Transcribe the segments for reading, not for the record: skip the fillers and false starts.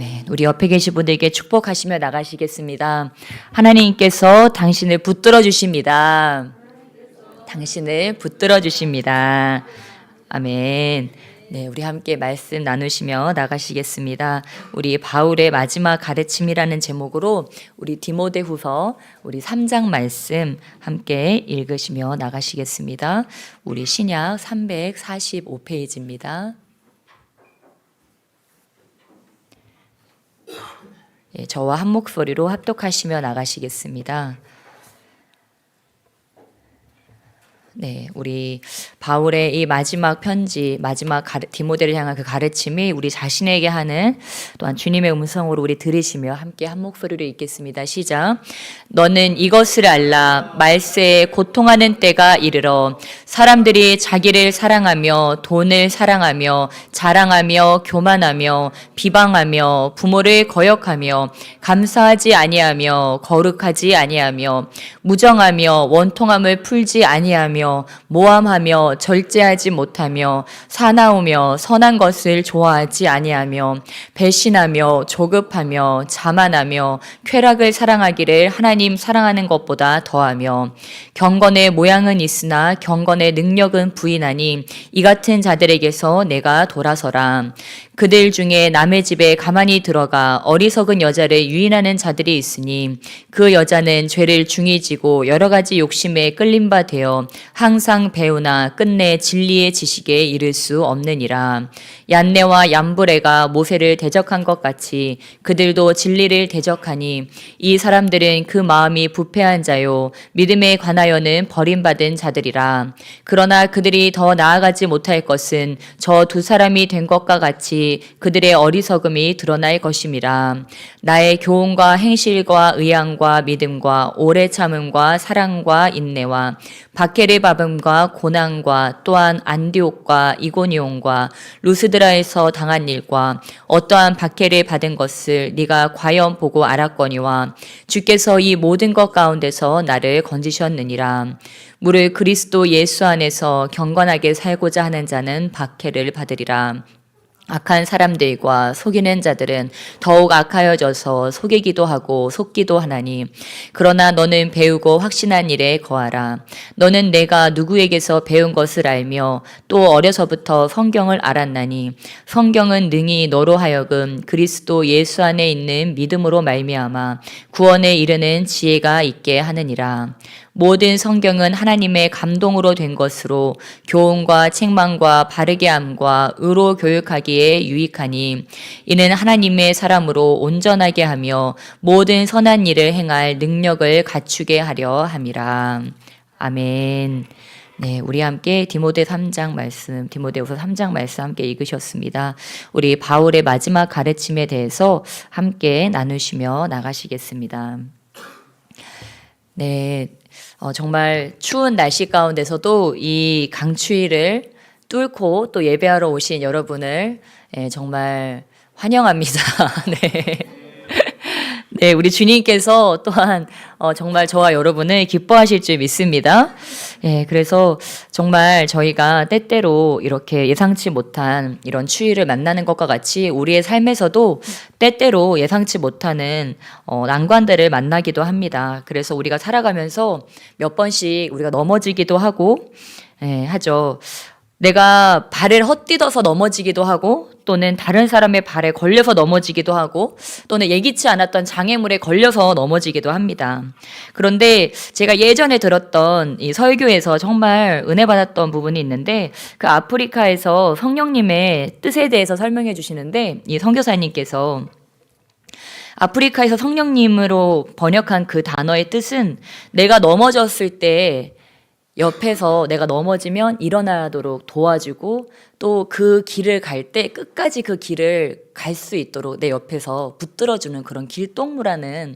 아멘. 우리 옆에 계신 분들에게 축복하시며 나가시겠습니다. 하나님께서 당신을 붙들어 주십니다. 당신을 붙들어 주십니다. 아멘. 네, 우리 함께 말씀 나누시며 나가시겠습니다. 우리 바울의 마지막 가르침이라는 제목으로 우리 디모데후서 우리 3장 말씀 함께 읽으시며 나가시겠습니다. 우리 신약 345페이지입니다. 예, 저와 한 목소리로 합독하시며 나가시겠습니다. 네, 우리 바울의 이 마지막 편지, 디모데를 향한 그 가르침이 우리 자신에게 하는 또한 주님의 음성으로 우리 들으시며 함께 한 목소리로 읽겠습니다. 시작. 너는 이것을 알라. 말세에 고통하는 때가 이르러 사람들이 자기를 사랑하며 돈을 사랑하며 자랑하며 교만하며 비방하며 부모를 거역하며 감사하지 아니하며 거룩하지 아니하며 무정하며 원통함을 풀지 아니하며 모함하며 절제하지 못하며 사나우며 선한 것을 좋아하지 아니하며 배신하며 조급하며 자만하며 쾌락을 사랑하기를 하나님 사랑하는 것보다 더하며 경건의 모양은 있으나 경건의 능력은 부인하니 이 같은 자들에게서 내가 돌아서라. 그들 중에 남의 집에 가만히 들어가 어리석은 여자를 유인하는 자들이 있으니 그 여자는 죄를 중히 지고 여러 가지 욕심에 끌린 바 되어 항상 배우나 끝내 진리의 지식에 이를 수 없느니라. 얀네와 얀브레가 모세를 대적한 것 같이 그들도 진리를 대적하니 이 사람들은 그 마음이 부패한 자요 믿음에 관하여는 버림받은 자들이라. 그러나 그들이 더 나아가지 못할 것은 저 두 사람이 된 것과 같이 그들의 어리석음이 드러날 것임이라. 나의 교훈과 행실과 의향과 믿음과 오래 참음과 사랑과 인내와 박해를 받음과 고난과 또한 안디옥과 이고니온과 루스드라에서 당한 일과 어떠한 박해를 받은 것을 네가 과연 보고 알았거니와 주께서 이 모든 것 가운데서 나를 건지셨느니라. 무릇 그리스도 예수 안에서 경건하게 살고자 하는 자는 박해를 받으리라. 악한 사람들과 속이는 자들은 더욱 악하여져서 속이기도 하고 속기도 하나니 그러나 너는 배우고 확신한 일에 거하라. 너는 내가 누구에게서 배운 것을 알며 또 어려서부터 성경을 알았나니 성경은 능히 너로 하여금 그리스도 예수 안에 있는 믿음으로 말미암아 구원에 이르는 지혜가 있게 하느니라. 모든 성경은 하나님의 감동으로 된 것으로 교훈과 책망과 바르게 함과 의로 교육하기에 유익하니 이는 하나님의 사람으로 온전하게 하며 모든 선한 일을 행할 능력을 갖추게 하려 함이라. 아멘. 네, 우리 함께 디모데후서 3장 말씀 함께 읽으셨습니다. 우리 바울의 마지막 가르침에 대해서 함께 나누시며 나가시겠습니다. 네. 정말 추운 날씨 가운데서도 이 강추위를 뚫고 또 예배하러 오신 여러분을 정말 환영합니다. 네. 네, 우리 주님께서 또한 정말 저와 여러분을 기뻐하실 줄 믿습니다. 예, 그래서 정말 저희가 때때로 이렇게 예상치 못한 이런 추위를 만나는 것과 같이 우리의 삶에서도 때때로 예상치 못하는 난관들을 만나기도 합니다. 그래서 우리가 살아가면서 몇 번씩 우리가 넘어지기도 하고 하죠. 내가 발을 헛디뎌서 넘어지기도 하고 또는 다른 사람의 발에 걸려서 넘어지기도 하고 또는 예기치 않았던 장애물에 걸려서 넘어지기도 합니다. 그런데 제가 예전에 들었던 이 설교에서 정말 은혜 받았던 부분이 있는데 그 아프리카에서 성령님의 뜻에 대해서 설명해 주시는데 이 선교사님께서 아프리카에서 성령님으로 번역한 그 단어의 뜻은 내가 넘어졌을 때 옆에서 내가 넘어지면 일어나도록 도와주고 또 그 길을 갈 때 끝까지 그 길을 갈 수 있도록 내 옆에서 붙들어주는 그런 길동무라는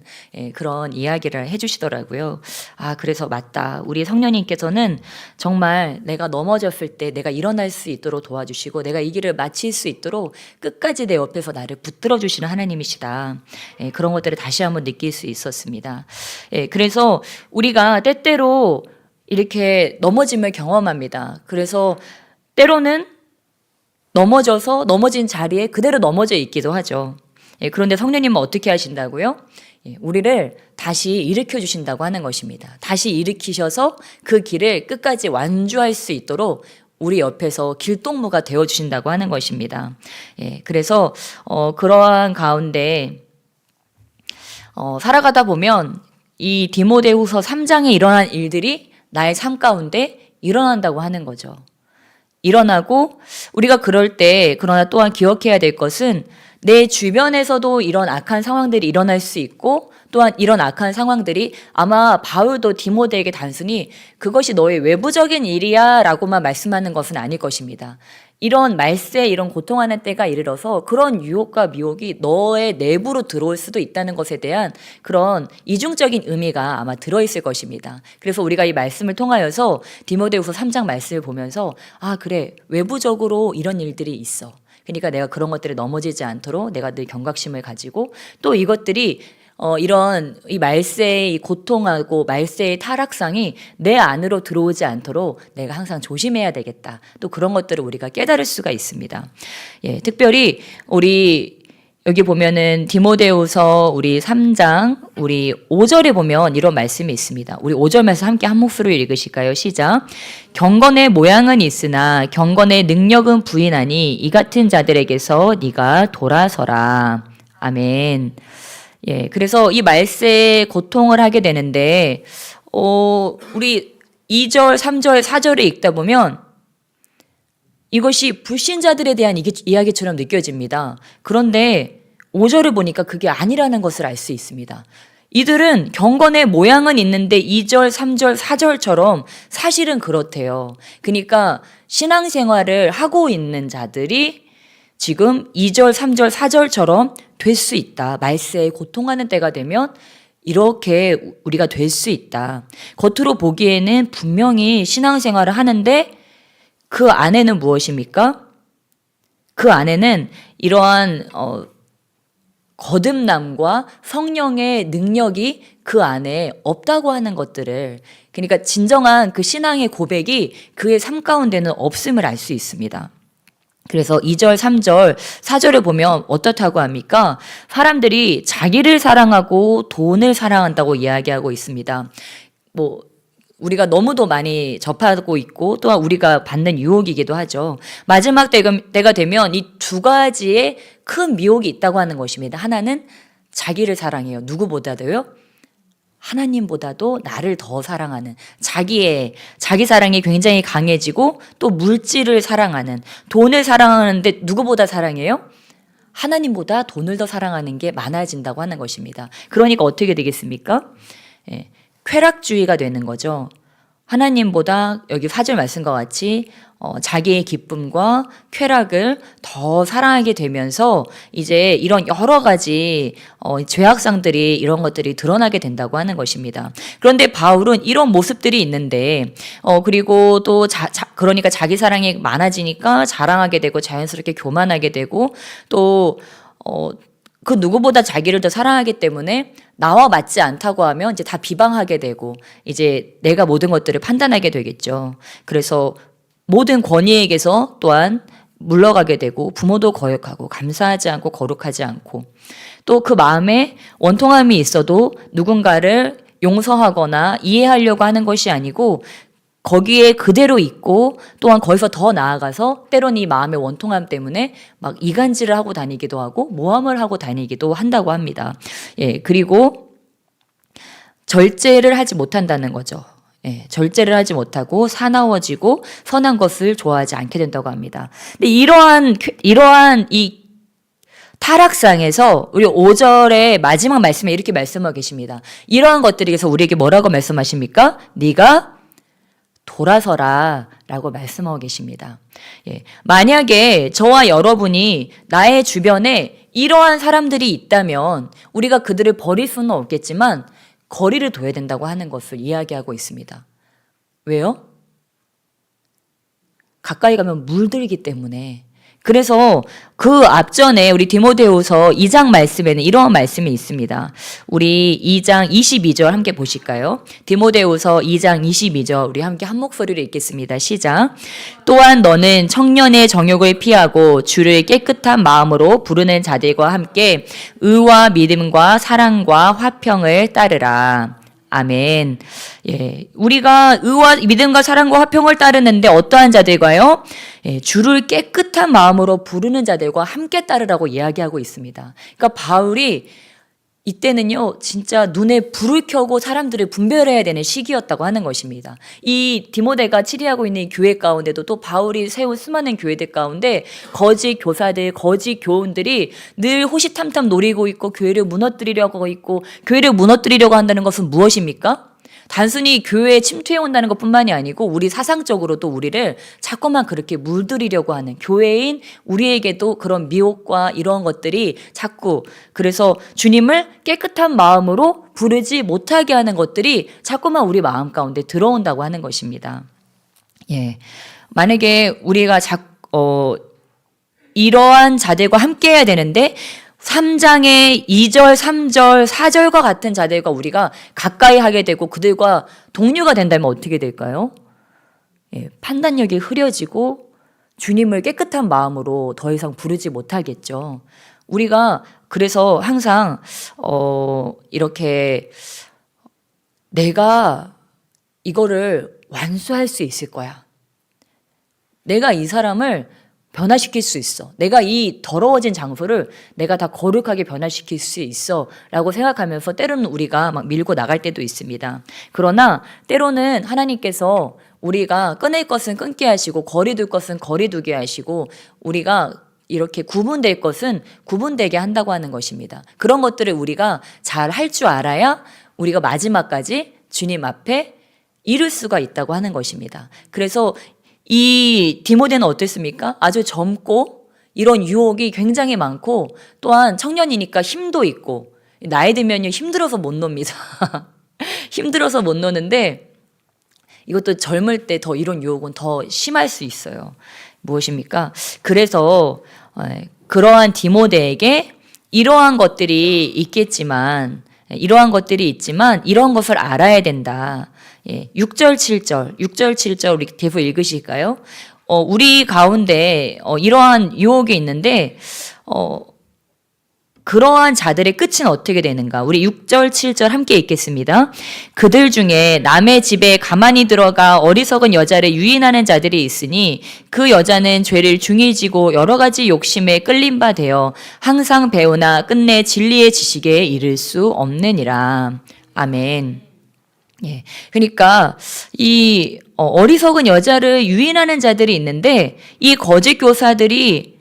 그런 이야기를 해주시더라고요. 아, 그래서 맞다. 우리 성령님께서는 정말 내가 넘어졌을 때 내가 일어날 수 있도록 도와주시고 내가 이 길을 마칠 수 있도록 끝까지 내 옆에서 나를 붙들어주시는 하나님이시다. 그런 것들을 다시 한번 느낄 수 있었습니다. 그래서 우리가 때때로 이렇게 넘어짐을 경험합니다. 그래서 때로는 넘어져서 넘어진 자리에 그대로 넘어져 있기도 하죠. 예, 그런데 성령님은 어떻게 하신다고요? 예, 우리를 다시 일으켜 주신다고 하는 것입니다. 다시 일으키셔서 그 길을 끝까지 완주할 수 있도록 우리 옆에서 길동무가 되어 주신다고 하는 것입니다. 예, 그래서 그러한 가운데 살아가다 보면 이 디모데후서 3장에 일어난 일들이 나의 삶 가운데 일어난다고 하는 거죠. 일어나고 우리가 그럴 때 그러나 또한 기억해야 될 것은 내 주변에서도 이런 악한 상황들이 일어날 수 있고 또한 이런 악한 상황들이 아마 바울도 디모데에게 단순히 그것이 너의 외부적인 일이야 라고만 말씀하는 것은 아닐 것입니다. 이런 말세, 이런 고통하는 때가 이르러서 그런 유혹과 미혹이 너의 내부로 들어올 수도 있다는 것에 대한 그런 이중적인 의미가 아마 들어있을 것입니다. 그래서 우리가 이 말씀을 통하여서 디모데후서 3장 말씀을 보면서 아 그래 외부적으로 이런 일들이 있어. 그러니까 내가 그런 것들에 넘어지지 않도록 내가 늘 경각심을 가지고 또 이것들이 이런 이 말세의 이 고통하고 말세의 타락상이 내 안으로 들어오지 않도록 내가 항상 조심해야 되겠다. 또 그런 것들을 우리가 깨달을 수가 있습니다. 예, 특별히 우리 여기 보면은 디모데후서 우리 3장 우리 5절에 보면 이런 말씀이 있습니다. 우리 5절 말씀 함께 한 목소리로 읽으실까요? 시작. 경건의 모양은 있으나 경건의 능력은 부인하니 이 같은 자들에게서 네가 돌아서라. 아멘. 예, 그래서 이 말세에 고통을 하게 되는데 우리 2절, 3절, 4절을 읽다 보면 이것이 불신자들에 대한 이야기처럼 느껴집니다. 그런데 5절을 보니까 그게 아니라는 것을 알 수 있습니다. 이들은 경건의 모양은 있는데 2절, 3절, 4절처럼 사실은 그렇대요. 그러니까 신앙생활을 하고 있는 자들이 지금 2절, 3절, 4절처럼 될 수 있다. 말세에 고통하는 때가 되면 이렇게 우리가 될 수 있다. 겉으로 보기에는 분명히 신앙생활을 하는데 그 안에는 무엇입니까? 그 안에는 이러한 거듭남과 성령의 능력이 그 안에 없다고 하는 것들을, 그러니까 진정한 그 신앙의 고백이 그의 삶 가운데는 없음을 알 수 있습니다. 그래서 2절, 3절, 4절을 보면 어떻다고 합니까? 사람들이 자기를 사랑하고 돈을 사랑한다고 이야기하고 있습니다. 우리가 너무도 많이 접하고 있고 또한 우리가 받는 유혹이기도 하죠. 마지막 때가 되면 이 두 가지의 큰 미혹이 있다고 하는 것입니다. 하나는 자기를 사랑해요. 누구보다도요? 하나님보다도 나를 더 사랑하는 자기 사랑이 굉장히 강해지고 또 물질을 사랑하는, 돈을 사랑하는데 누구보다 사랑해요? 하나님보다 돈을 더 사랑하는 게 많아진다고 하는 것입니다. 그러니까 어떻게 되겠습니까? 예, 쾌락주의가 되는 거죠. 하나님보다 여기 4절 말씀과 같이 자기의 기쁨과 쾌락을 더 사랑하게 되면서 이제 이런 여러 가지 죄악상들이 이런 것들이 드러나게 된다고 하는 것입니다. 그런데 바울은 이런 모습들이 있는데 그리고 또 그러니까 자기 사랑이 많아지니까 자랑하게 되고 자연스럽게 교만하게 되고 또 그 누구보다 자기를 더 사랑하기 때문에 나와 맞지 않다고 하면 이제 다 비방하게 되고 이제 내가 모든 것들을 판단하게 되겠죠. 그래서 모든 권위에게서 또한 물러가게 되고 부모도 거역하고 감사하지 않고 거룩하지 않고 또 그 마음에 원통함이 있어도 누군가를 용서하거나 이해하려고 하는 것이 아니고 거기에 그대로 있고 또한 거기서 더 나아가서 때론 이 마음의 원통함 때문에 막 이간질을 하고 다니기도 하고 모함을 하고 다니기도 한다고 합니다. 예, 그리고 절제를 하지 못한다는 거죠. 예, 절제를 하지 못하고 사나워지고 선한 것을 좋아하지 않게 된다고 합니다. 근데 이러한 이 타락상에서 우리 5절의 마지막 말씀에 이렇게 말씀하고 계십니다. 이러한 것들에게서 우리에게 뭐라고 말씀하십니까? 네가 돌아서라 라고 말씀하고 계십니다. 예, 만약에 저와 여러분이 나의 주변에 이러한 사람들이 있다면 우리가 그들을 버릴 수는 없겠지만 거리를 둬야 된다고 하는 것을 이야기하고 있습니다. 왜요? 가까이 가면 물들기 때문에. 그래서 그 앞전에 우리 디모데후서 2장 말씀에는 이런 말씀이 있습니다. 우리 2장 22절 함께 보실까요? 디모데후서 2장 22절 우리 함께 한 목소리로 읽겠습니다. 시작. 또한 너는 청년의 정욕을 피하고 주를 깨끗한 마음으로 부르는 자들과 함께 의와 믿음과 사랑과 화평을 따르라. 아멘. 예, 우리가 의와 믿음과 사랑과 화평을 따르는데 어떠한 자들과요? 예, 주를 깨끗한 마음으로 부르는 자들과 함께 따르라고 이야기하고 있습니다. 그러니까 바울이 이때는요, 진짜 눈에 불을 켜고 사람들을 분별해야 되는 시기였다고 하는 것입니다. 이 디모데가 치리하고 있는 이 교회 가운데도 또 바울이 세운 수많은 교회들 가운데 거짓 교사들, 거짓 교훈들이 늘 호시탐탐 노리고 있고 교회를 무너뜨리려고 있고 교회를 무너뜨리려고 한다는 것은 무엇입니까? 단순히 교회에 침투해 온다는 것뿐만이 아니고 우리 사상적으로도 우리를 자꾸만 그렇게 물들이려고 하는 교회인 우리에게도 그런 미혹과 이런 것들이 자꾸 그래서 주님을 깨끗한 마음으로 부르지 못하게 하는 것들이 자꾸만 우리 마음 가운데 들어온다고 하는 것입니다. 예, 만약에 우리가 이러한 자들과 함께 해야 되는데 3장의 2절, 3절, 4절과 같은 자들과 우리가 가까이 하게 되고 그들과 동료가 된다면 어떻게 될까요? 예, 판단력이 흐려지고 주님을 깨끗한 마음으로 더 이상 부르지 못하겠죠. 우리가 그래서 항상 이렇게 내가 이거를 완수할 수 있을 거야. 내가 이 사람을 변화시킬 수 있어. 내가 이 더러워진 장소를 내가 다 거룩하게 변화시킬 수 있어 라고 생각하면서 때로는 우리가 막 밀고 나갈 때도 있습니다. 그러나 때로는 하나님께서 우리가 끊을 것은 끊게 하시고 거리둘 것은 거리두게 하시고 우리가 이렇게 구분될 것은 구분되게 한다고 하는 것입니다. 그런 것들을 우리가 잘 할 줄 알아야 우리가 마지막까지 주님 앞에 이룰 수가 있다고 하는 것입니다. 그래서 이 디모데는 어땠습니까? 아주 젊고 이런 유혹이 굉장히 많고 또한 청년이니까 힘도 있고 나이 들면요 힘들어서 못 놉니다. 힘들어서 못 노는데 이것도 젊을 때 더 이런 유혹은 더 심할 수 있어요. 무엇입니까? 그래서 그러한 디모데에게 이러한 것들이 있지만 이러한 것을 알아야 된다. 예, 6절, 7절 우리 계속 읽으실까요? 우리 가운데 이러한 유혹이 있는데 그러한 자들의 끝은 어떻게 되는가? 우리 6절, 7절 함께 읽겠습니다. 그들 중에 남의 집에 가만히 들어가 어리석은 여자를 유인하는 자들이 있으니 그 여자는 죄를 중히 지고 여러 가지 욕심에 끌린 바 되어 항상 배우나 끝내 진리의 지식에 이를 수 없느니라. 아멘. 예. 그러니까 이 어리석은 여자를 유인하는 자들이 있는데 이 거짓 교사들이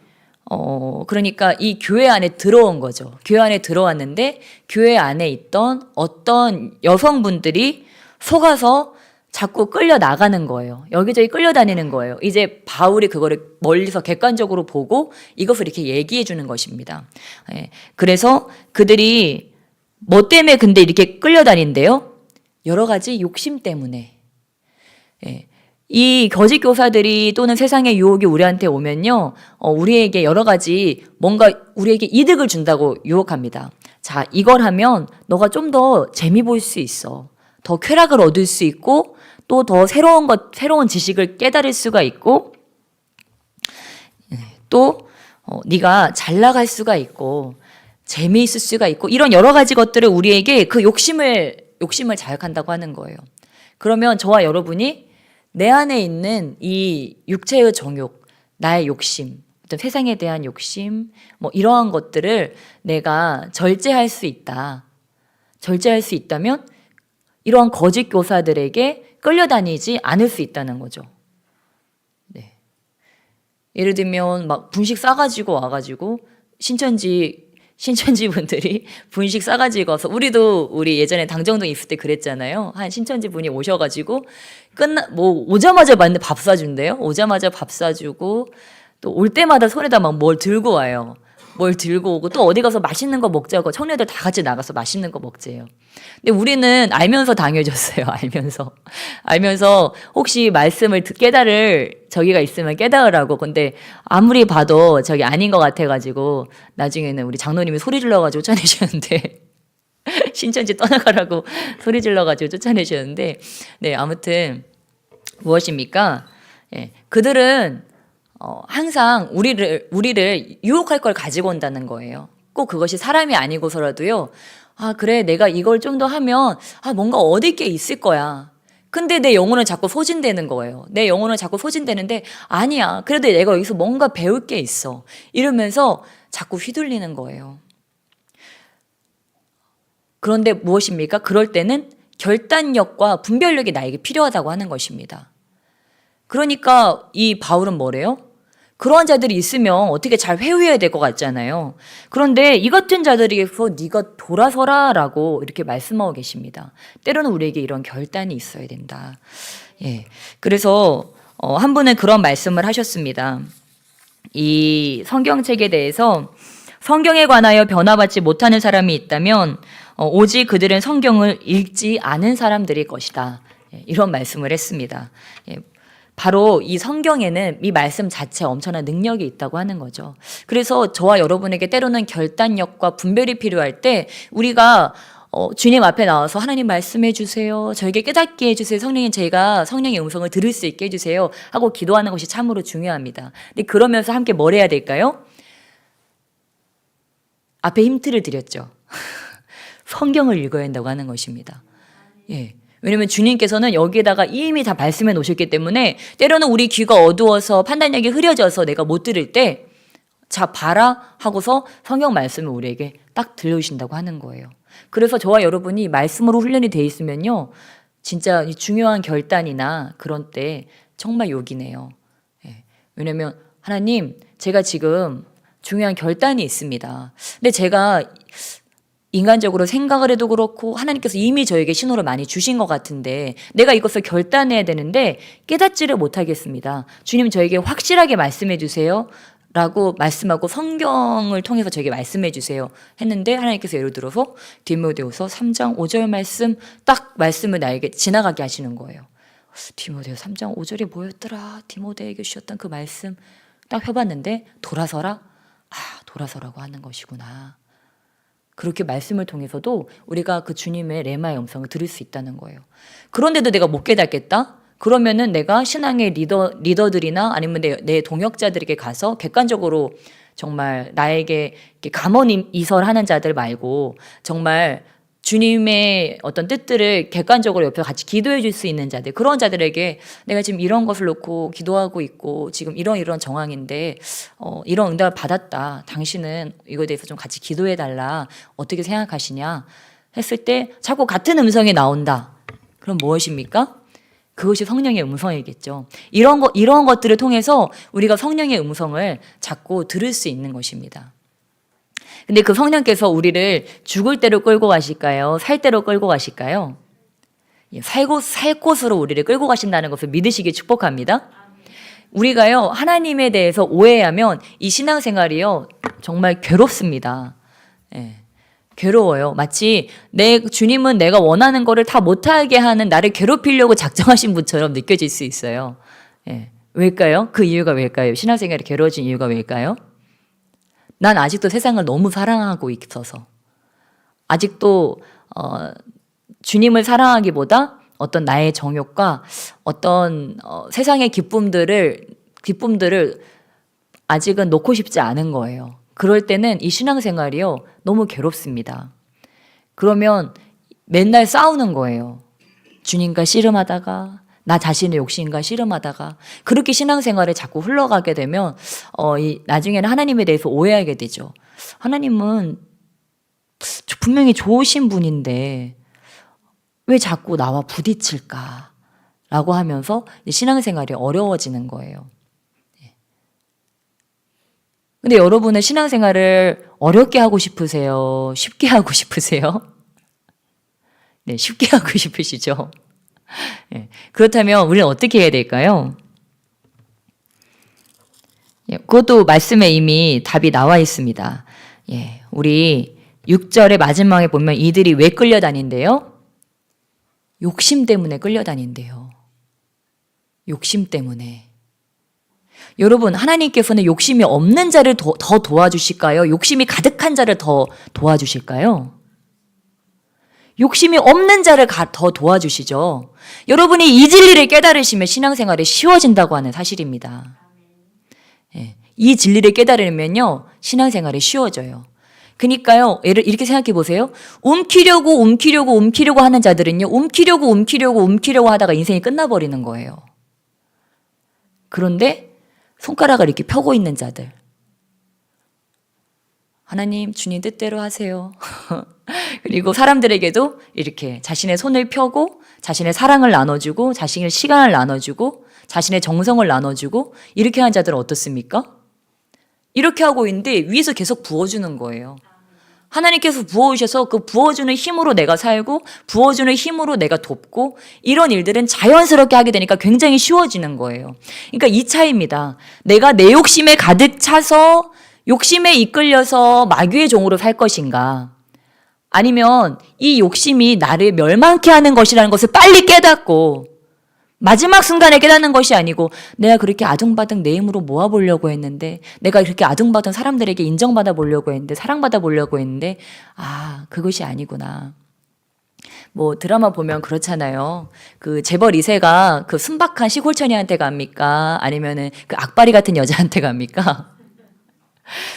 그러니까 이 교회 안에 들어온 거죠. 교회 안에 들어왔는데 교회 안에 있던 어떤 여성분들이 속아서 자꾸 끌려 나가는 거예요. 여기저기 끌려다니는 거예요. 이제 바울이 그거를 멀리서 객관적으로 보고 이것을 이렇게 얘기해 주는 것입니다. 예. 그래서 그들이 뭐 때문에 근데 이렇게 끌려다닌대요? 여러 가지 욕심 때문에. 예. 이 거짓 교사들이 또는 세상의 유혹이 우리한테 오면요, 우리에게 여러 가지 뭔가 우리에게 이득을 준다고 유혹합니다. 자, 이걸 하면 너가 좀 더 재미 볼 수 있어. 더 쾌락을 얻을 수 있고, 또 더 새로운 지식을 깨달을 수가 있고, 또 네가 잘 나갈 수가 있고, 재미있을 수가 있고, 이런 여러 가지 것들을 우리에게 그 욕심을 자극한다고 하는 거예요. 그러면 저와 여러분이 내 안에 있는 이 육체의 정욕, 나의 욕심, 어떤 세상에 대한 욕심, 뭐 이러한 것들을 내가 절제할 수 있다. 절제할 수 있다면 이러한 거짓 교사들에게 끌려다니지 않을 수 있다는 거죠. 네. 예를 들면 막 분식 싸가지고 와가지고 신천지 분들이 분식 싸가지고 와서 우리 예전에 당정동 있을 때 그랬잖아요. 한 신천지 분이 오셔가지고 오자마자 맞는데 밥 사준대요. 오자마자 밥 사주고 또 올 때마다 손에다 막 뭘 들고 와요. 뭘 들고 오고 또 어디 가서 맛있는 거 먹자고 청년들 다 같이 나가서 맛있는 거 먹재요. 근데 우리는 알면서 당해줬어요. 알면서 혹시 말씀을 깨달을 저기가 있으면 깨달으라고. 근데 아무리 봐도 저기 아닌 것 같아가지고 나중에는 우리 장로님이 소리 질러가지고 쫓아내셨는데 신천지 떠나가라고 소리 질러가지고 쫓아내셨는데 네, 아무튼 무엇입니까? 예, 그들은 항상 우리를 유혹할 걸 가지고 온다는 거예요. 꼭 그것이 사람이 아니고서라도요. 아, 그래, 내가 이걸 좀 더 하면, 뭔가 얻을 게 있을 거야. 근데 내 영혼은 자꾸 소진되는 거예요. 내 영혼은 자꾸 소진되는데, 아니야. 그래도 내가 여기서 뭔가 배울 게 있어. 이러면서 자꾸 휘둘리는 거예요. 그런데 무엇입니까? 그럴 때는 결단력과 분별력이 나에게 필요하다고 하는 것입니다. 그러니까 이 바울은 뭐래요? 그러한 자들이 있으면 어떻게 잘 회유해야 될 것 같잖아요. 그런데 이 같은 자들에게서 네가 돌아서라라고 이렇게 말씀하고 계십니다. 때로는 우리에게 이런 결단이 있어야 된다. 예, 그래서 한 분은 그런 말씀을 하셨습니다. 이 성경책에 대해서 성경에 관하여 변화받지 못하는 사람이 있다면 오직 그들은 성경을 읽지 않은 사람들일 것이다. 예, 이런 말씀을 했습니다. 예, 바로 이 성경에는 이 말씀 자체에 엄청난 능력이 있다고 하는 거죠. 그래서 저와 여러분에게 때로는 결단력과 분별이 필요할 때 우리가 주님 앞에 나와서 하나님 말씀해 주세요. 저에게 깨닫게 해주세요. 성령님, 제가 성령의 음성을 들을 수 있게 해주세요. 하고 기도하는 것이 참으로 중요합니다. 근데 그러면서 함께 뭘 해야 될까요? 앞에 힌트를 드렸죠. 성경을 읽어야 한다고 하는 것입니다. 예. 왜냐면 주님께서는 여기에다가 이미 다 말씀해 놓으셨기 때문에 때로는 우리 귀가 어두워서 판단력이 흐려져서 내가 못 들을 때 자 봐라 하고서 성경 말씀을 우리에게 딱 들려주신다고 하는 거예요. 그래서 저와 여러분이 말씀으로 훈련이 돼 있으면요. 진짜 중요한 결단이나 그런 때 정말 욕이네요. 예. 왜냐면 하나님 제가 지금 중요한 결단이 있습니다. 근데 제가 인간적으로 생각을 해도 그렇고 하나님께서 이미 저에게 신호를 많이 주신 것 같은데 내가 이것을 결단해야 되는데 깨닫지를 못하겠습니다. 주님 저에게 확실하게 말씀해 주세요. 라고 말씀하고 성경을 통해서 저에게 말씀해 주세요. 했는데 하나님께서 예를 들어서 디모데후서 3장 5절 말씀 딱 말씀을 나에게 지나가게 하시는 거예요. 디모데후서 3장 5절이 뭐였더라? 디모데에게 주셨던 그 말씀 딱 해봤는데 돌아서라? 돌아서라고 하는 것이구나. 그렇게 말씀을 통해서도 우리가 그 주님의 레마의 음성을 들을 수 있다는 거예요. 그런데도 내가 못 깨닫겠다? 그러면은 내가 신앙의 리더들이나 아니면 내 동역자들에게 가서 객관적으로 정말 나에게 감언 이설하는 자들 말고 정말 주님의 어떤 뜻들을 객관적으로 옆에 같이 기도해 줄 수 있는 자들, 그런 자들에게 내가 지금 이런 것을 놓고 기도하고 있고 지금 이런 정황인데 이런 응답을 받았다. 당신은 이거에 대해서 좀 같이 기도해 달라. 어떻게 생각하시냐 했을 때 자꾸 같은 음성이 나온다. 그럼 무엇입니까? 그것이 성령의 음성이겠죠. 이런 것들을 통해서 우리가 성령의 음성을 자꾸 들을 수 있는 것입니다. 근데 그 성령께서 우리를 죽을 대로 끌고 가실까요? 살 대로 끌고 가실까요? 살 곳으로 우리를 끌고 가신다는 것을 믿으시기 축복합니다. 우리가요, 하나님에 대해서 오해하면 이 신앙생활이요, 정말 괴롭습니다. 예, 괴로워요. 마치 주님은 내가 원하는 거를 다 못하게 하는 나를 괴롭히려고 작정하신 분처럼 느껴질 수 있어요. 예, 왜일까요? 그 이유가 왜일까요? 신앙생활이 괴로워진 이유가 왜일까요? 난 아직도 세상을 너무 사랑하고 있어서 아직도 주님을 사랑하기보다 어떤 나의 정욕과 어떤 세상의 기쁨들을 아직은 놓고 싶지 않은 거예요. 그럴 때는 이 신앙생활이요 너무 괴롭습니다. 그러면 맨날 싸우는 거예요. 주님과 씨름하다가 나 자신의 욕심과 씨름하다가 그렇게 신앙생활에 자꾸 흘러가게 되면 나중에는 하나님에 대해서 오해하게 되죠. 하나님은 분명히 좋으신 분인데 왜 자꾸 나와 부딪힐까? 라고 하면서 신앙생활이 어려워지는 거예요. 근데 여러분은 신앙생활을 어렵게 하고 싶으세요? 쉽게 하고 싶으세요? 네, 쉽게 하고 싶으시죠? 예, 그렇다면 우리는 어떻게 해야 될까요? 예, 그것도 말씀에 이미 답이 나와 있습니다. 예, 우리 6절의 마지막에 보면 이들이 왜 끌려다닌대요? 욕심 때문에 끌려다닌대요. 욕심 때문에. 여러분, 하나님께서는 욕심이 없는 자를 더 도와주실까요? 욕심이 가득한 자를 더 도와주실까요? 욕심이 없는 자를 더 도와주시죠. 여러분이 이 진리를 깨달으시면 신앙생활이 쉬워진다고 하는 사실입니다. 예, 이 진리를 깨달으면요, 신앙생활이 쉬워져요. 그러니까요, 이렇게 생각해 보세요. 움키려고 하는 자들은요, 움키려고 하다가 인생이 끝나버리는 거예요. 그런데 손가락을 이렇게 펴고 있는 자들. 하나님, 주님 뜻대로 하세요. 그리고 사람들에게도 이렇게 자신의 손을 펴고 자신의 사랑을 나눠주고 자신의 시간을 나눠주고 자신의 정성을 나눠주고 이렇게 하는 자들은 어떻습니까? 이렇게 하고 있는데 위에서 계속 부어주는 거예요. 하나님께서 부어주셔서 그 부어주는 힘으로 내가 살고 부어주는 힘으로 내가 돕고 이런 일들은 자연스럽게 하게 되니까 굉장히 쉬워지는 거예요. 그러니까 이 차이입니다. 내가 내 욕심에 가득 차서 욕심에 이끌려서 마귀의 종으로 살 것인가, 아니면 이 욕심이 나를 멸망케 하는 것이라는 것을 빨리 깨닫고 마지막 순간에 깨닫는 것이 아니고 내가 그렇게 아둥바둥 내 힘으로 모아보려고 했는데, 내가 그렇게 아둥바둥 사람들에게 인정받아 보려고 했는데, 사랑받아 보려고 했는데, 아, 그것이 아니구나. 뭐 드라마 보면 그렇잖아요. 그 재벌 2세가 그 순박한 시골처녀한테 갑니까? 아니면은 그 악바리 같은 여자한테 갑니까?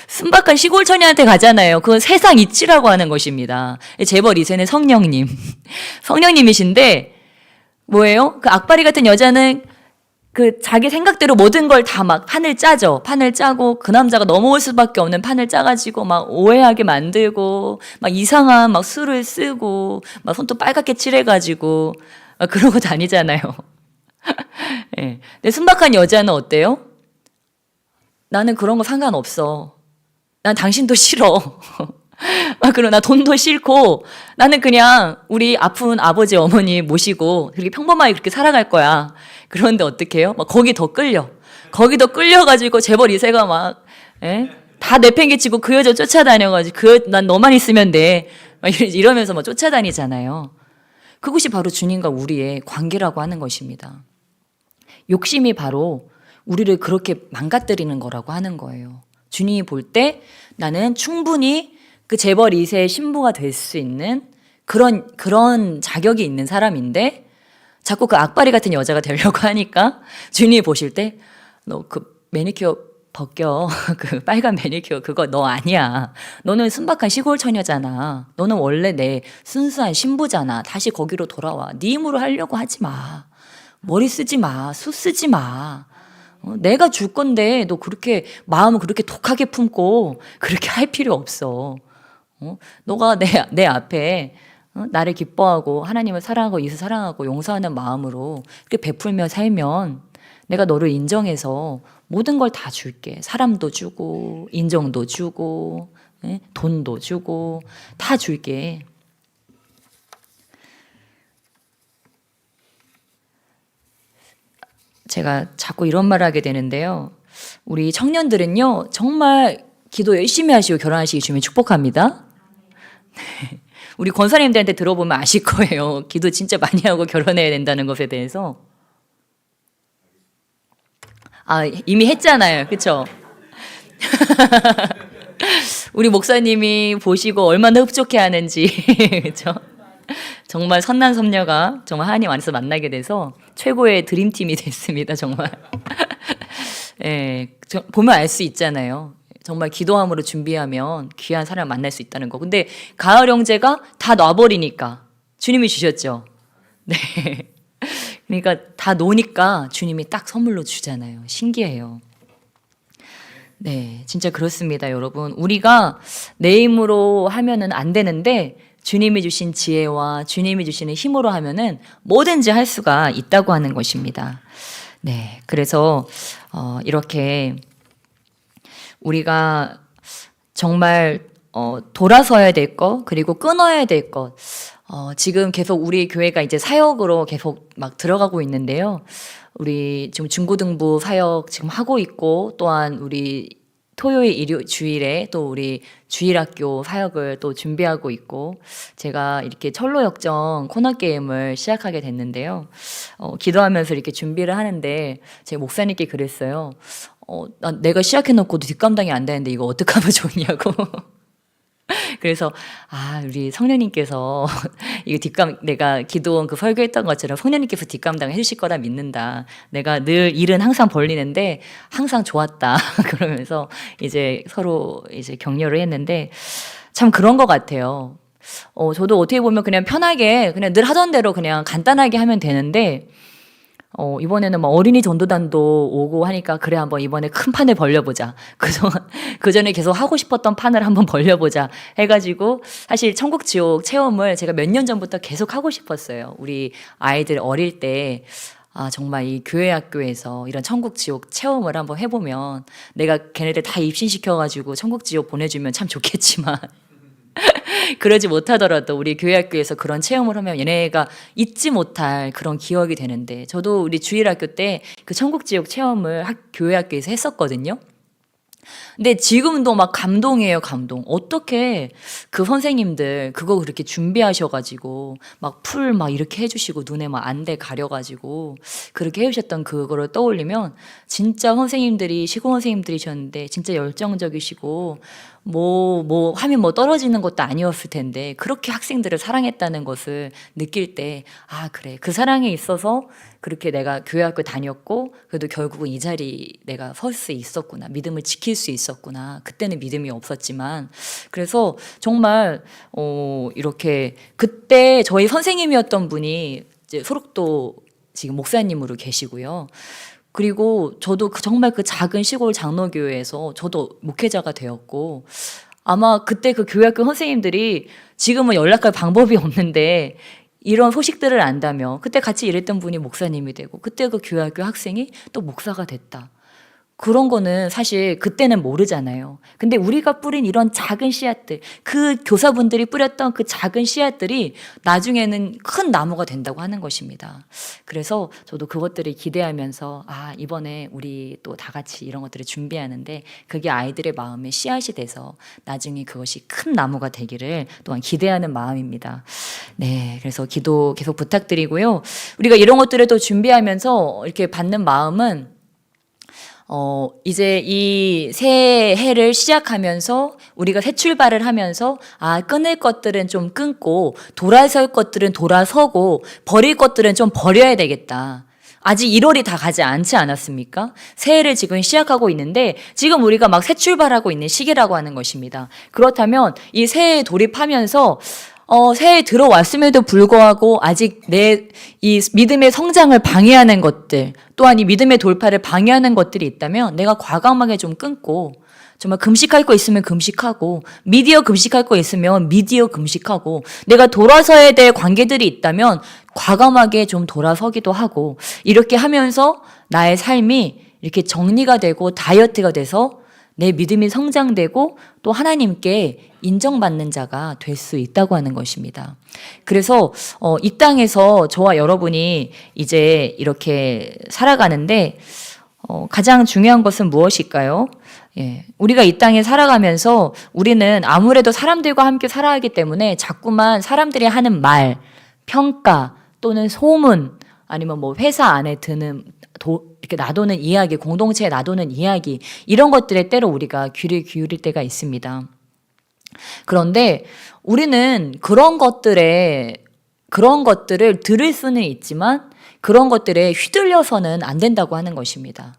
순박한 시골처녀한테 가잖아요. 그건 세상 이치라고 하는 것입니다. 재벌 2세는 성령님. 성령님이신데 뭐예요? 그 악바리 같은 여자는 그 자기 생각대로 모든 걸 다 막 판을 짜죠. 판을 짜고 그 남자가 넘어올 수밖에 없는 판을 짜가지고 막 오해하게 만들고 막 이상한 막 술을 쓰고 막 손톱 빨갛게 칠해가지고 막 그러고 다니잖아요. 네. 근데 순박한 여자는 어때요? 나는 그런 거 상관없어. 난 당신도 싫어. 그리고 나 돈도 싫고 나는 그냥 우리 아픈 아버지 어머니 모시고 그렇게 평범하게 그렇게 살아갈 거야. 그런데 어떻게 해요? 막 거기 더 끌려. 거기 더 끌려가지고 재벌 2세가 막 다 내팽개치고 그 여자 쫓아다녀가지고 난 너만 있으면 돼. 막 이러면서 막 쫓아다니잖아요. 그것이 바로 주님과 우리의 관계라고 하는 것입니다. 욕심이 바로 우리를 그렇게 망가뜨리는 거라고 하는 거예요. 주님이 볼 때 나는 충분히 그 재벌 2세의 신부가 될 수 있는 그런 자격이 있는 사람인데 자꾸 그 악바리 같은 여자가 되려고 하니까 주님이 보실 때 너 그 매니큐어 벗겨. 그 빨간 매니큐어 그거 너 아니야. 너는 순박한 시골 처녀잖아. 너는 원래 내 순수한 신부잖아. 다시 거기로 돌아와. 네 힘으로 하려고 하지 마. 머리 쓰지 마. 수 쓰지 마. 내가 줄 건데 너 그렇게 마음을 그렇게 독하게 품고 그렇게 할 필요 없어. 너가 내 앞에 나를 기뻐하고 하나님을 사랑하고 이웃을 사랑하고 용서하는 마음으로 그렇게 베풀며 살면 내가 너를 인정해서 모든 걸 다 줄게. 사람도 주고 인정도 주고 돈도 주고 다 줄게. 제가 자꾸 이런 말을 하게 되는데요. 우리 청년들은요, 정말 기도 열심히 하시고 결혼하시기 주면 축복합니다. 우리 권사님들한테 들어보면 아실 거예요. 기도 진짜 많이 하고 결혼해야 된다는 것에 대해서. 아, 이미 했잖아요. 그렇죠? 우리 목사님이 보시고 얼마나 흡족해 하는지. 그렇죠? 정말 선난 섭녀가 정말 하나님 안에서 만나게 돼서 최고의 드림팀이 됐습니다. 정말. 예, 보면 알 수 있잖아요. 정말 기도함으로 준비하면 귀한 사람을 만날 수 있다는 거. 근데 가을 형제가 다 놔버리니까 주님이 주셨죠. 네. 그러니까 다 노니까 주님이 딱 선물로 주잖아요. 신기해요. 네, 진짜 그렇습니다, 여러분. 우리가 내 힘으로 하면은 안 되는데 주님이 주신 지혜와 주님이 주시는 힘으로 하면은 뭐든지 할 수가 있다고 하는 것입니다. 네, 그래서 이렇게 우리가 정말 돌아서야 될 것, 그리고 끊어야 될 것. 지금 계속 우리 교회가 이제 사역으로 계속 막 들어가고 있는데요. 우리 지금 중고등부 사역 지금 하고 있고, 또한 우리 토요일, 주일에 또 우리 주일학교 사역을 또 준비하고 있고, 제가 이렇게 철로역정 코너 게임을 시작하게 됐는데요. 기도하면서 이렇게 준비를 하는데 제 목사님께 그랬어요. 내가 시작해놓고도 뒷감당이 안 되는데 이거 어떻게 하면 좋냐고. 그래서 우리 성령님께서 이거 내가 기도원 그 설교했던 것처럼 성령님께서 뒷감당 해주실 거라 믿는다. 내가 늘 일은 항상 벌리는데 항상 좋았다. 그러면서 이제 서로 이제 격려를 했는데 참 그런 것 같아요. 저도 어떻게 보면 그냥 편하게 그냥 늘 하던 대로 그냥 간단하게 하면 되는데 이번에는 뭐 어린이 전도단도 오고 하니까 그래 한번 이번에 큰 판을 벌려보자. 그전에 계속 하고 싶었던 판을 한번 벌려보자 해가지고 사실 천국 지옥 체험을 제가 몇 년 전부터 계속 하고 싶었어요. 우리 아이들 어릴 때 정말 이 교회 학교에서 이런 천국 지옥 체험을 한번 해보면 내가 걔네들 다 입신시켜가지고 천국 지옥 보내주면 참 좋겠지만 그러지 못하더라도 우리 교회 학교에서 그런 체험을 하면 얘네가 잊지 못할 그런 기억이 되는데, 저도 우리 주일학교 때 그 천국지옥 체험을 교회 학교에서 했었거든요. 근데 지금도 막 감동이에요, 감동. 어떻게 그 선생님들 그거 그렇게 준비하셔가지고 막 풀 막 이렇게 해주시고 눈에 막 안대 가려가지고 그렇게 해주셨던 그거를 떠올리면 진짜 선생님들이 시고 선생님들이셨는데 진짜 열정적이시고 뭐 하면 뭐 떨어지는 것도 아니었을 텐데 그렇게 학생들을 사랑했다는 것을 느낄 때 그래, 그 사랑에 있어서 그렇게 내가 교회 학교 다녔고 그래도 결국은 이 자리 내가 설 수 있었구나, 믿음을 지킬 수 있었구나. 그때는 믿음이 없었지만 그래서 정말 이렇게 그때 저희 선생님이었던 분이 이제 소록도 지금 목사님으로 계시고요. 그리고 저도 정말 그 작은 시골 장로교회에서 저도 목회자가 되었고, 아마 그때 그 교회학교 선생님들이 지금은 연락할 방법이 없는데 이런 소식들을 안다며 그때 같이 일했던 분이 목사님이 되고 그때 그 교회학교 학생이 또 목사가 됐다. 그런 거는 사실 그때는 모르잖아요. 근데 우리가 뿌린 이런 작은 씨앗들, 그 교사분들이 뿌렸던 그 작은 씨앗들이 나중에는 큰 나무가 된다고 하는 것입니다. 그래서 저도 그것들을 기대하면서 이번에 우리 또 다 같이 이런 것들을 준비하는데 그게 아이들의 마음에 씨앗이 돼서 나중에 그것이 큰 나무가 되기를 또한 기대하는 마음입니다. 네, 그래서 기도 계속 부탁드리고요. 우리가 이런 것들을 또 준비하면서 이렇게 받는 마음은 이제 이 새해를 시작하면서 우리가 새 출발을 하면서 끊을 것들은 좀 끊고 돌아설 것들은 돌아서고 버릴 것들은 좀 버려야 되겠다. 아직 1월이 다 가지 않지 않았습니까? 새해를 지금 시작하고 있는데 지금 우리가 막 새 출발하고 있는 시기라고 하는 것입니다. 그렇다면 이 새해에 돌입하면서 새해 들어왔음에도 불구하고 아직 내 이 믿음의 성장을 방해하는 것들, 또한 이 믿음의 돌파를 방해하는 것들이 있다면 내가 과감하게 좀 끊고, 정말 금식할 거 있으면 금식하고, 미디어 금식할 거 있으면 미디어 금식하고, 내가 돌아서야 될 관계들이 있다면 과감하게 좀 돌아서기도 하고, 이렇게 하면서 나의 삶이 이렇게 정리가 되고 다이어트가 돼서 내 믿음이 성장되고 또 하나님께 인정받는 자가 될 수 있다고 하는 것입니다. 그래서 이 땅에서 저와 여러분이 이제 이렇게 살아가는데 가장 중요한 것은 무엇일까요? 우리가 이 땅에 살아가면서 우리는 아무래도 사람들과 함께 살아가기 때문에 자꾸만 사람들이 하는 말, 평가 또는 소문, 아니면 뭐 회사 안에 드는 이렇게 나도는 이야기, 공동체에 나도는 이야기, 이런 것들에 때로 우리가 귀를 기울일 때가 있습니다. 그런데 우리는 그런 것들을 들을 수는 있지만 그런 것들에 휘둘려서는 안 된다고 하는 것입니다.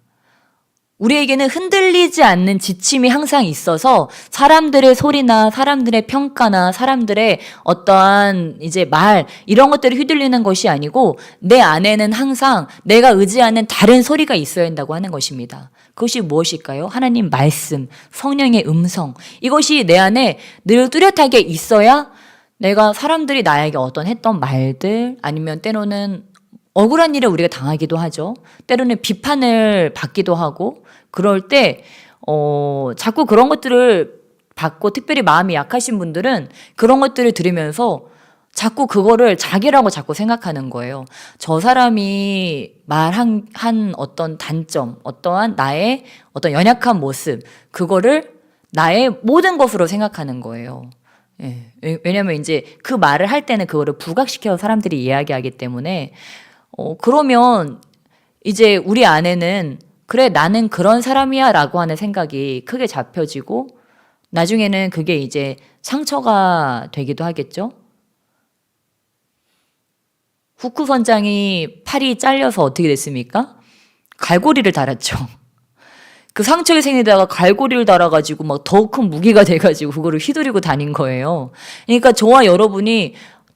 우리에게는 흔들리지 않는 지침이 항상 있어서 사람들의 소리나 사람들의 평가나 사람들의 어떠한 이제 말, 이런 것들을 휘둘리는 것이 아니고 내 안에는 항상 내가 의지하는 다른 소리가 있어야 한다고 하는 것입니다. 그것이 무엇일까요? 하나님 말씀, 성령의 음성, 이것이 내 안에 늘 뚜렷하게 있어야 내가 사람들이 나에게 어떤 했던 말들, 아니면 때로는 억울한 일을 우리가 당하기도 하죠. 때로는 비판을 받기도 하고, 그럴 때 자꾸 그런 것들을 받고, 특별히 마음이 약하신 분들은 그런 것들을 들으면서 자꾸 그거를 자기라고 자꾸 생각하는 거예요. 저 사람이 한 어떤 단점, 어떠한 나의 어떤 연약한 모습, 그거를 나의 모든 것으로 생각하는 거예요. 예. 왜냐면 이제 그 말을 할 때는 그거를 부각시켜서 사람들이 이야기하기 때문에, 그러면 이제 우리 안에는 그래, 나는 그런 사람이야 라고 하는 생각이 크게 잡혀지고, 나중에는 그게 이제 상처가 되기도 하겠죠? 후쿠 선장이 팔이 잘려서 어떻게 됐습니까? 갈고리를 달았죠. 그 상처의 생에다가 갈고리를 달아가지고 막 더 큰 무기가 돼가지고 그거를 휘두르고 다닌 거예요. 그러니까 저와 여러분이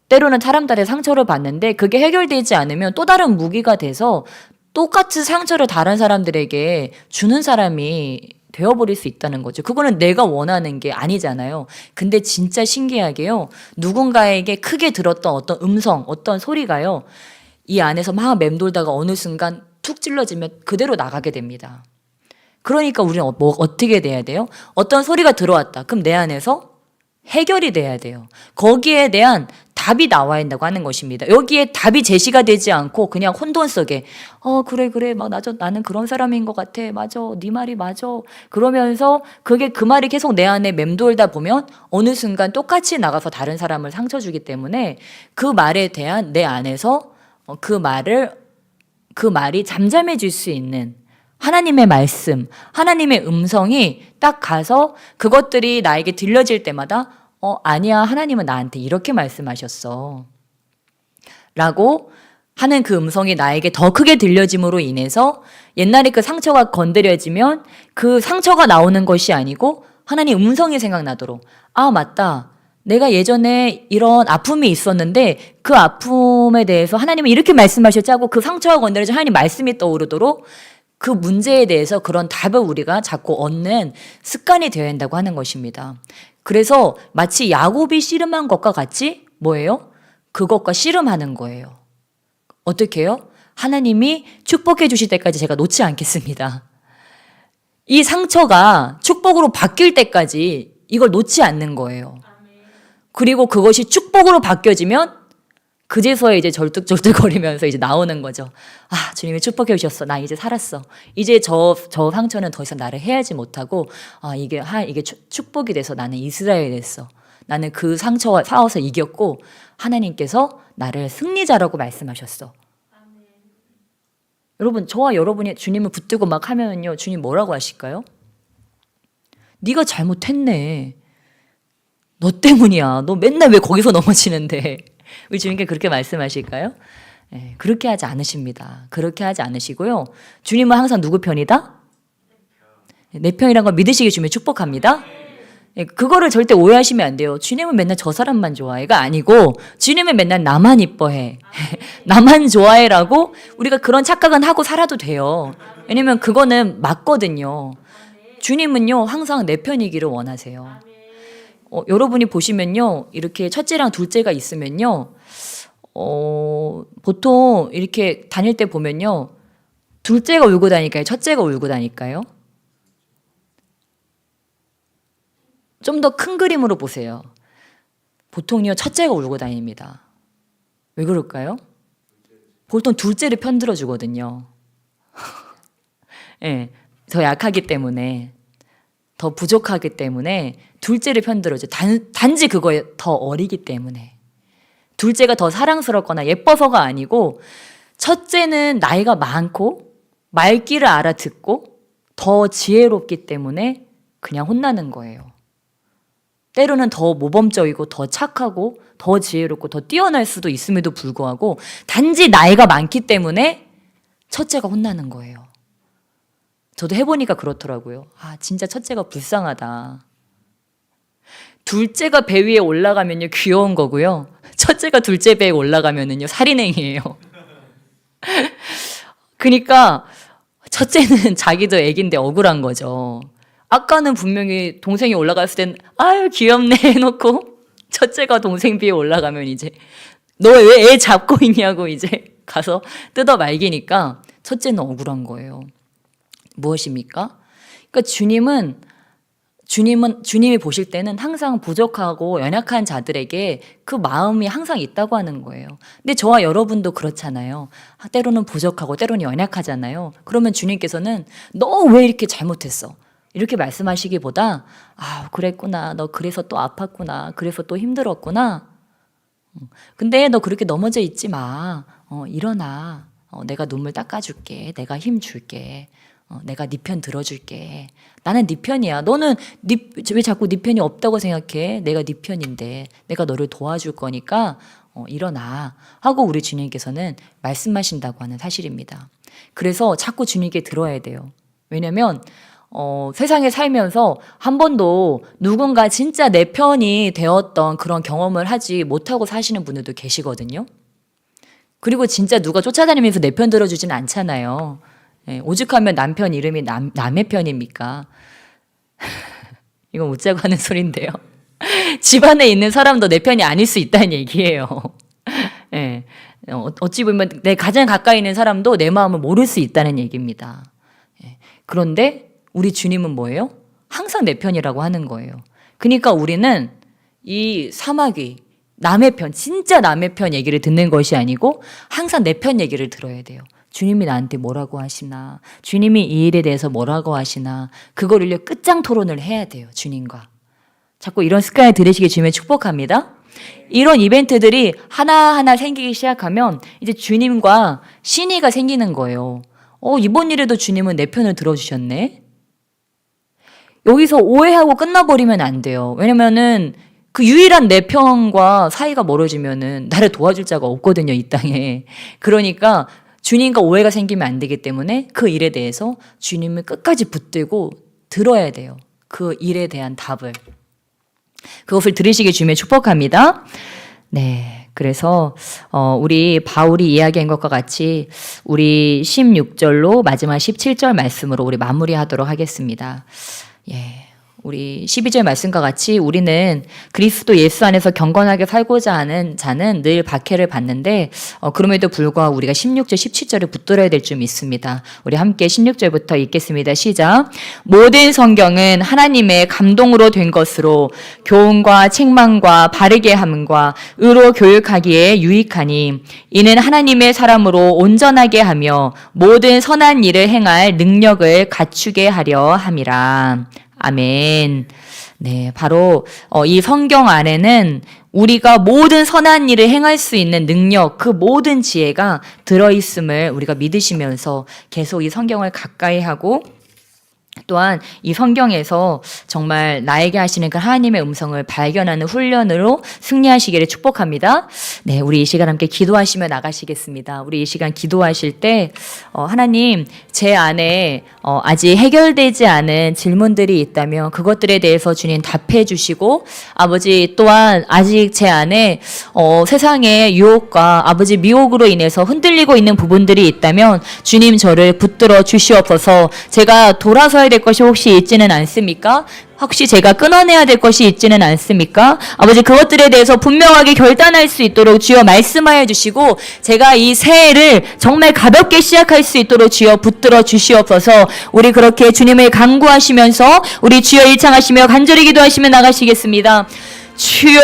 때로는 사람들의 상처를 받는데 그게 해결되지 않으면 또 다른 무기가 돼서 똑같은 상처를 다른 사람들에게 주는 사람이 되어버릴 수 있다는 거죠. 그거는 내가 원하는 게 아니잖아요. 근데 진짜 신기하게요. 누군가에게 크게 들었던 어떤 음성, 어떤 소리가요. 이 안에서 막 맴돌다가 어느 순간 툭 찔러지면 그대로 나가게 됩니다. 그러니까 우리는 어떻게 돼야 돼요? 어떤 소리가 들어왔다. 그럼 내 안에서 해결이 돼야 돼요. 거기에 대한 답이 나와야 한다고 하는 것입니다. 여기에 답이 제시가 되지 않고 그냥 혼돈 속에 그래 막 나는 그런 사람인 것 같아. 맞아. 네 말이 맞아. 그러면서 그게 그 말이 계속 내 안에 맴돌다 보면 어느 순간 똑같이 나가서 다른 사람을 상처 주기 때문에 그 말에 대한 내 안에서 그 말이 잠잠해질 수 있는 하나님의 말씀, 하나님의 음성이 딱 가서 그것들이 나에게 들려질 때마다 아니야, 하나님은 나한테 이렇게 말씀하셨어 라고 하는 그 음성이 나에게 더 크게 들려짐으로 인해서 옛날에 그 상처가 건드려지면 그 상처가 나오는 것이 아니고 하나님 음성이 생각나도록, 아 맞다, 내가 예전에 이런 아픔이 있었는데 그 아픔에 대해서 하나님은 이렇게 말씀하셨지 하고 그 상처가 건드려져 하나님 말씀이 떠오르도록 그 문제에 대해서 그런 답을 우리가 자꾸 얻는 습관이 되어야 한다고 하는 것입니다. 그래서 마치 야곱이 씨름한 것과 같이 뭐예요? 그것과 씨름하는 거예요. 어떻게 해요? 하나님이 축복해 주실 때까지 제가 놓지 않겠습니다. 이 상처가 축복으로 바뀔 때까지 이걸 놓지 않는 거예요. 그리고 그것이 축복으로 바뀌어지면 그제서야 이제 절뚝절뚝거리면서 이제 나오는 거죠. 아, 주님이 축복해 주셨어. 나 이제 살았어. 이제 저 상처는 더 이상 나를 해하지 못하고, 이게 축복이 돼서 나는 이스라엘이 됐어. 나는 그 상처와 싸워서 이겼고, 하나님께서 나를 승리자라고 말씀하셨어. 아멘. 여러분, 저와 여러분이 주님을 붙들고 막 하면요, 주님 뭐라고 하실까요? 네가 잘못했네. 너 때문이야. 너 맨날 왜 거기서 넘어지는데. 우리 주님께 그렇게 말씀하실까요? 네, 그렇게 하지 않으십니다. 그렇게 하지 않으시고요. 주님은 항상 누구 편이다? 내 편이란 걸 믿으시게 주면 축복합니다. 네, 그거를 절대 오해하시면 안 돼요. 주님은 맨날 저 사람만 좋아해가 아니고 주님은 맨날 나만 이뻐해. 나만 좋아해라고 우리가 그런 착각은 하고 살아도 돼요. 왜냐면 그거는 맞거든요. 주님은요 항상 내 편이기를 원하세요. 여러분이 보시면요, 이렇게 첫째랑 둘째가 있으면요, 보통 이렇게 다닐 때 보면요, 둘째가 울고 다닐까요? 첫째가 울고 다닐까요? 좀 더 큰 그림으로 보세요. 보통요, 첫째가 울고 다닙니다. 왜 그럴까요? 보통 둘째를 편들어 주거든요. 네, 더 약하기 때문에. 더 부족하기 때문에 둘째를 편들어줘. 단지 그거에 더 어리기 때문에. 둘째가 더 사랑스럽거나 예뻐서가 아니고 첫째는 나이가 많고 말귀를 알아듣고 더 지혜롭기 때문에 그냥 혼나는 거예요. 때로는 더 모범적이고 더 착하고 더 지혜롭고 더 뛰어날 수도 있음에도 불구하고 단지 나이가 많기 때문에 첫째가 혼나는 거예요. 저도 해보니까 그렇더라고요. 아, 진짜 첫째가 불쌍하다. 둘째가 배 위에 올라가면요, 귀여운 거고요. 첫째가 둘째 배에 올라가면은요, 살인행위예요. 그러니까 첫째는 자기도 애긴데 억울한 거죠. 아까는 분명히 동생이 올라갔을 땐 아유 귀엽네 해놓고 첫째가 동생 배에 올라가면 이제 너 왜 애 잡고 있냐고 이제 가서 뜯어 말기니까 첫째는 억울한 거예요. 무엇입니까? 그러니까 주님이 보실 때는 항상 부족하고 연약한 자들에게 그 마음이 항상 있다고 하는 거예요. 근데 저와 여러분도 그렇잖아요. 때로는 부족하고 때로는 연약하잖아요. 그러면 주님께서는 너 왜 이렇게 잘못했어? 이렇게 말씀하시기보다 그랬구나. 너 그래서 또 아팠구나. 그래서 또 힘들었구나. 근데 너 그렇게 넘어져 있지 마. 일어나. 내가 눈물 닦아줄게. 내가 힘 줄게. 내가 네 편 들어줄게. 나는 네 편이야. 너는 왜 자꾸 네 편이 없다고 생각해? 내가 네 편인데 내가 너를 도와줄 거니까 일어나 하고 우리 주님께서는 말씀하신다고 하는 사실입니다. 그래서 자꾸 주님께 들어야 돼요. 왜냐면 세상에 살면서 한 번도 누군가 진짜 내 편이 되었던 그런 경험을 하지 못하고 사시는 분들도 계시거든요. 그리고 진짜 누가 쫓아다니면서 내 편 들어주진 않잖아요. 오죽하면 남편 이름이 남의 편입니까? 이건 웃자고 하는 소린데요. 집안에 있는 사람도 내 편이 아닐 수 있다는 얘기예요. 어찌 보면 내 가장 가까이 있는 사람도 내 마음을 모를 수 있다는 얘기입니다. 그런데 우리 주님은 뭐예요? 항상 내 편이라고 하는 거예요. 그러니까 우리는 이 사마귀, 남의 편, 진짜 남의 편 얘기를 듣는 것이 아니고 항상 내 편 얘기를 들어야 돼요. 주님이 나한테 뭐라고 하시나, 주님이 이 일에 대해서 뭐라고 하시나, 그거를 끝장 토론을 해야 돼요, 주님과. 자꾸 이런 습관을 들으시게 주님의 축복합니다. 이런 이벤트들이 하나하나 생기기 시작하면 이제 주님과 신의가 생기는 거예요. 이번 일에도 주님은 내 편을 들어주셨네. 여기서 오해하고 끝나버리면 안 돼요. 왜냐면은 그 유일한 내 편과 사이가 멀어지면은 나를 도와줄 자가 없거든요, 이 땅에. 그러니까 주님과 오해가 생기면 안 되기 때문에 그 일에 대해서 주님을 끝까지 붙들고 들어야 돼요. 그 일에 대한 답을. 그것을 들으시길 주님의 축복합니다. 네. 그래서 우리 바울이 이야기한 것과 같이 우리 16절로 마지막 17절 말씀으로 우리 마무리하도록 하겠습니다. 우리 12절 말씀과 같이 우리는 그리스도 예수 안에서 경건하게 살고자 하는 자는 늘 박해를 받는데 그럼에도 불구하고 우리가 16절, 17절을 붙들어야 될 줄 믿습니다. 우리 함께 16절부터 읽겠습니다. 시작. 모든 성경은 하나님의 감동으로 된 것으로 교훈과 책망과 바르게 함과 의로 교육하기에 유익하니 이는 하나님의 사람으로 온전하게 하며 모든 선한 일을 행할 능력을 갖추게 하려 함이라. 아멘. 네, 바로 이 성경 안에는 우리가 모든 선한 일을 행할 수 있는 능력, 그 모든 지혜가 들어있음을 우리가 믿으시면서 계속 이 성경을 가까이 하고 또한 이 성경에서 정말 나에게 하시는 그 하나님의 음성을 발견하는 훈련으로 승리하시기를 축복합니다. 네, 우리 이 시간 함께 기도하시며 나가시겠습니다. 우리 이 시간 기도하실 때 하나님, 제 안에 아직 해결되지 않은 질문들이 있다면 그것들에 대해서 주님 답해 주시고, 아버지 또한 아직 제 안에 세상의 유혹과 아버지 미혹으로 인해서 흔들리고 있는 부분들이 있다면 주님 저를 붙들어 주시옵소서. 제가 돌아서야 될 것이 혹시 있지는 않습니까? 혹시 제가 끊어내야 될 것이 있지는 않습니까? 아버지 그것들에 대해서 분명하게 결단할 수 있도록 주여 말씀하여 주시고 제가 이 새해를 정말 가볍게 시작할 수 있도록 주여 붙들어 주시옵소서. 우리 그렇게 주님을 간구하시면서 우리 주여 일창하시며 간절히 기도하시며 나가시겠습니다. 주여